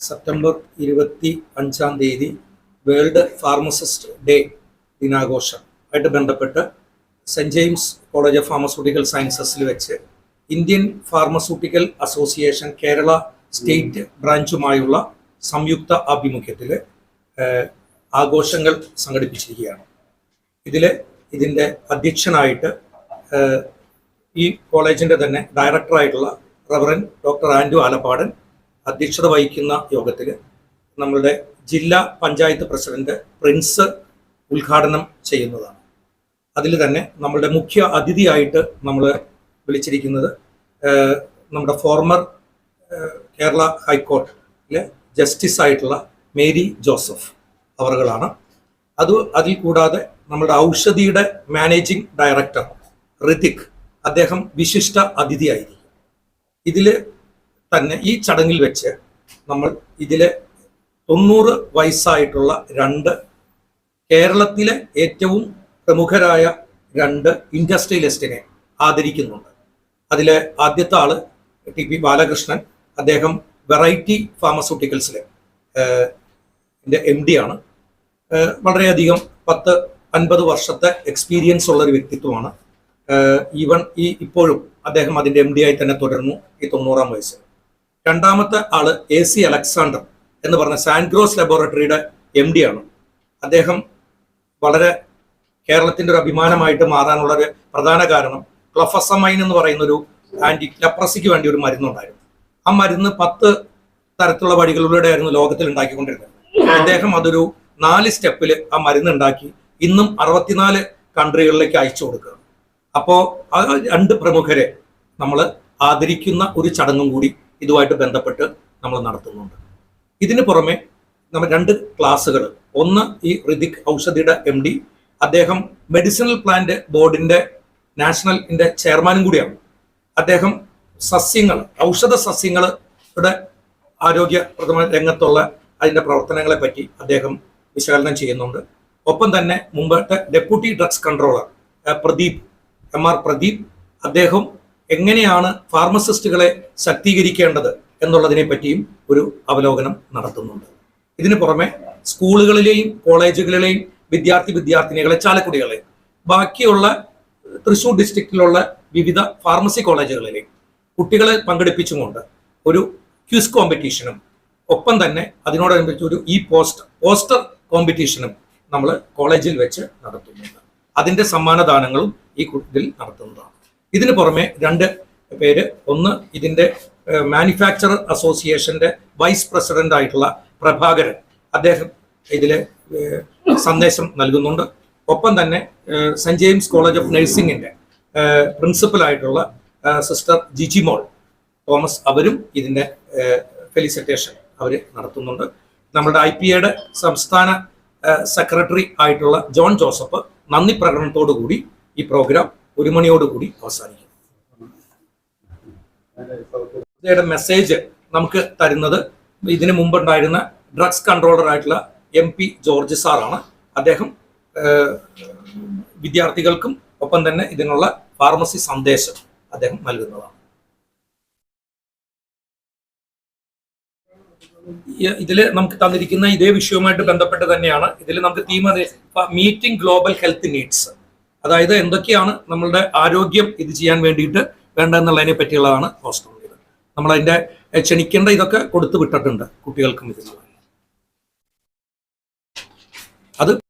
September 25 world pharmacist day ദിനാഘോഷം ആയിട്ട് ബന്ധപ്പെട്ട് saint James college of pharmaceutical സയൻസസിൽ വെച്ച് Indian pharmaceutical association Kerala state ബ്രാഞ്ചുമായുള്ള സംയുക്ത ആഭിമുഖ്യത്തിൽ ആഘോഷങ്ങൾ സംഘടിപ്പിച്ചിരിക്കുകയാണ്. ഇതിൻ്റെ അധ്യക്ഷനായിട്ട് ഈ കോളേജിൻ്റെ തന്നെ ഡയറക്ടറായിട്ടുള്ള റവറൻ ഡോക്ടർ ആൻഡ്രു ആലപ്പാടൻ അധ്യക്ഷത വഹിക്കുന്ന യോഗത്തിൽ നമ്മളുടെ ജില്ലാ പഞ്ചായത്ത് പ്രസിഡന്റ് പ്രിൻസ് ഉദ്ഘാടനം ചെയ്യുന്നതാണ്. അതിൽ തന്നെ നമ്മളുടെ മുഖ്യ അതിഥിയായിട്ട് നമ്മൾ വിളിച്ചിരിക്കുന്നത് നമ്മുടെ ഫോർമർ കേരള ഹൈക്കോർട്ടിലെ ജസ്റ്റിസ് ആയിട്ടുള്ള മേരി ജോസഫ് അവറുകളാണ്. അതിൽ കൂടാതെ നമ്മുടെ ഔഷധിയുടെ മാനേജിംഗ് ഡയറക്ടർ ഋതിക്, അദ്ദേഹം വിശിഷ്ട അതിഥിയായിരിക്കും. ഇതിൽ തന്നെ ഈ ചടങ്ങിൽ വെച്ച് നമ്മൾ 90 വയസ്സായിട്ടുള്ള 2 കേരളത്തിലെ ഏറ്റവും പ്രമുഖരായ 2 ഇൻഡസ്ട്രിയലിസ്റ്റിനെ ആദരിക്കുന്നുണ്ട്. അതിലെ ആദ്യത്തെ ആള് TP ബാലകൃഷ്ണൻ, അദ്ദേഹം വെറൈറ്റി ഫാർമസ്യൂട്ടിക്കൽസിലെ MD ആണ്. വളരെയധികം 10-50 വർഷത്തെ എക്സ്പീരിയൻസ് ഉള്ള ഒരു വ്യക്തിത്വമാണ്. ഇപ്പോഴും അദ്ദേഹം അതിൻ്റെ MD ആയി തന്നെ തുടരുന്നു ഈ 90-ാം വയസ്സിൽ. രണ്ടാമത്തെ ആള് AC അലക്സാണ്ടർ എന്ന് പറഞ്ഞ സാൻഗ്രോസ് ലബോറട്ടറിയുടെ MD ആണ്. അദ്ദേഹം വളരെ കേരളത്തിൻ്റെ ഒരു അഭിമാനമായിട്ട് മാറാനുള്ള ഒരു പ്രധാന കാരണം ക്ലോഫസമൈൻ എന്ന് പറയുന്ന ഒരു ആന്റി ലെപ്രസിക്ക് വേണ്ടി ഒരു മരുന്നുണ്ടായിരുന്നു. ആ മരുന്ന് 10 തരത്തിലുള്ള വഴികളിലൂടെ ആയിരുന്നു ലോകത്തിൽ ഉണ്ടാക്കിക്കൊണ്ടിരുന്നത്. അദ്ദേഹം അതൊരു 4 സ്റ്റെപ്പിൽ ആ മരുന്ന് ഉണ്ടാക്കി ഇന്നും 64 കൺട്രികളിലേക്ക് അയച്ചു കൊടുക്കുകയാണ്. അപ്പോൾ ആ 2 പ്രമുഖരെ നമ്മൾ ആദരിക്കുന്ന ഒരു ചടങ്ങും കൂടി ഇതുമായിട്ട് ബന്ധപ്പെട്ട് നമ്മൾ നടത്തുന്നുണ്ട്. ഇതിന് പുറമെ നമ്മൾ 2 ക്ലാസ്സുകൾ, ഒന്ന് ഈ ഋതിക് ഔഷധിയുടെ MD, അദ്ദേഹം മെഡിസിനൽ പ്ലാന്റ് ബോർഡിന്റെ നാഷണലിന്റെ ചെയർമാനും കൂടിയാണ്. അദ്ദേഹം ഔഷധ സസ്യങ്ങളുടെ ആരോഗ്യപ്രദമായ രംഗത്തുള്ള അതിന്റെ പ്രവർത്തനങ്ങളെ പറ്റി അദ്ദേഹം വിശകലനം ചെയ്യുന്നുണ്ട്. ഒപ്പം തന്നെ മുമ്പത്തെ deputy drugs controller MR Pradeep, അദ്ദേഹം എങ്ങനെയാണ് ഫാർമസിസ്റ്റുകളെ ശാക്തീകരിക്കേണ്ടത് എന്നുള്ളതിനെ പറ്റിയും ഒരു അവലോകനം നടത്തുന്നുണ്ട്. ഇതിനു പുറമെ സ്കൂളുകളിലെയും കോളേജുകളിലെയും വിദ്യാർത്ഥിനികളെ, ചാലക്കുടികളെ, ബാക്കിയുള്ള തൃശ്ശൂർ ഡിസ്ട്രിക്റ്റിലുള്ള വിവിധ ഫാർമസി കോളേജുകളിലെയും കുട്ടികളെ പങ്കെടുപ്പിച്ചുകൊണ്ട് ഒരു ക്വിസ് കോമ്പറ്റീഷനും ഒപ്പം തന്നെ അതിനോടനുബന്ധിച്ച് ഒരു പോസ്റ്റർ കോമ്പറ്റീഷനും നമ്മൾ കോളേജിൽ വെച്ച് നടത്തുന്നുണ്ട്. അതിൻ്റെ സമ്മാനദാനങ്ങളും ഈ ഇതിൽ നടത്തുന്നതാണ്. ഇതിന് പുറമെ 2 പേര്, ഒന്ന് ഇതിൻ്റെ മാനുഫാക്ചറർ അസോസിയേഷന്റെ വൈസ് പ്രസിഡന്റ് ആയിട്ടുള്ള പ്രഭാകരൻ, അദ്ദേഹം ഇതിൽ സന്ദേശം നൽകുന്നുണ്ട്. ഒപ്പം തന്നെ സെന്റ് ജെയിംസ് കോളേജ് ഓഫ് നഴ്സിംഗിന്റെ പ്രിൻസിപ്പൽ സിസ്റ്റർ ജിജിമോൾ തോമസ്, അവരും ഇതിൻ്റെ ഫെലിസിറ്റേഷൻ അവർ നടത്തുന്നുണ്ട്. നമ്മുടെ IPA സംസ്ഥാന സെക്രട്ടറി ആയിട്ടുള്ള ജോൺ ജോസഫ് നന്ദി പ്രകടനത്തോടു കൂടി ഈ പ്രോഗ്രാം 1 മണിയോടുകൂടി അവസാനിക്കും. മെസ്സേജ് നമുക്ക് തരുന്നത് ഇതിനു മുമ്പുണ്ടായിരുന്ന ഡ്രഗ്സ് കൺട്രോളർ ആയിട്ടുള്ള MP ജോർജ് സാറാണ്. അദ്ദേഹം വിദ്യാർത്ഥികൾക്കും ഒപ്പം തന്നെ ഇതിനുള്ള ഫാർമസി സന്ദേശം അദ്ദേഹം നൽകുന്നതാണ്. ഇതിൽ നമുക്ക് തന്നിരിക്കുന്ന ഇതേ വിഷയവുമായിട്ട് ബന്ധപ്പെട്ട് തന്നെയാണ് ഇതിൽ നമുക്ക് theme meeting global health needs, അതായത് എന്തൊക്കെയാണ് നമ്മളുടെ ആരോഗ്യം ഇത് ചെയ്യാൻ വേണ്ടിയിട്ട് വേണ്ടതെന്നുള്ളതിനെ പറ്റിയുള്ളതാണ് പോസ്റ്റർ. നമ്മളതിൻ്റെ ക്ഷണിക്കേണ്ട ഇതൊക്കെ കൊടുത്തു വിട്ടിട്ടുണ്ട് കുട്ടികൾക്കും ഇതിനുള്ള. അത്